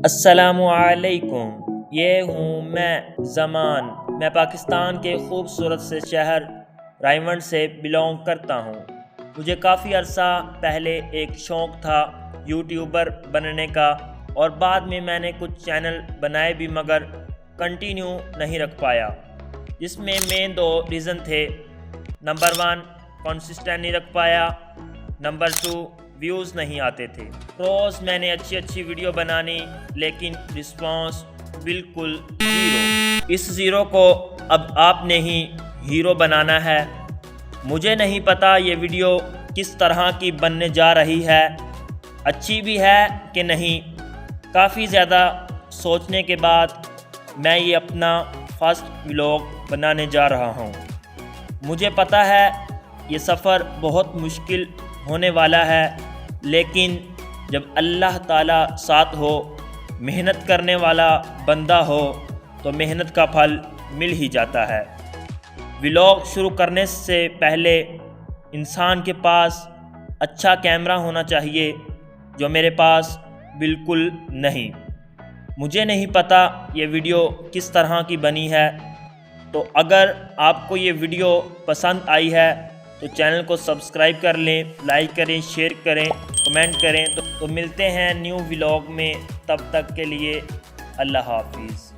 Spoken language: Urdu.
السلام علیکم، یہ ہوں میں زمان۔ میں پاکستان کے خوبصورت سے شہر رائیونڈ سے بلونگ کرتا ہوں۔ مجھے کافی عرصہ پہلے ایک شوق تھا یوٹیوبر بننے کا، اور بعد میں نے کچھ چینل بنائے بھی مگر کنٹینیو نہیں رکھ پایا، جس میں مین 2 ریزن تھے۔ نمبر 1 کنسسٹنٹ نہیں رکھ پایا، نمبر 2 ویوز نہیں آتے تھے۔ روز میں نے اچھی ویڈیو بنانی، لیکن رسپانس بالکل زیرو۔ اس زیرو کو اب آپ نے ہی ہیرو بنانا ہے۔ مجھے نہیں پتا یہ ویڈیو کس طرح کی بننے جا رہی ہے، اچھی بھی ہے کہ نہیں۔ کافی زیادہ سوچنے کے بعد میں یہ اپنا فرسٹ ولاگ بنانے جا رہا ہوں۔ مجھے پتا ہے یہ سفر بہت مشکل ہونے والا ہے، لیکن جب اللہ تعالیٰ ساتھ ہو، محنت کرنے والا بندہ ہو، تو محنت کا پھل مل ہی جاتا ہے۔ ولاگ شروع کرنے سے پہلے انسان کے پاس اچھا کیمرہ ہونا چاہیے، جو میرے پاس بالکل نہیں۔ مجھے نہیں پتا یہ ویڈیو کس طرح کی بنی ہے، تو اگر آپ کو یہ ویڈیو پسند آئی ہے تو چینل کو سبسکرائب کر لیں، لائک کریں، شیئر کریں، کمنٹ کریں۔ تو ملتے ہیں نیو ولاگ میں، تب تک کے لیے اللہ حافظ۔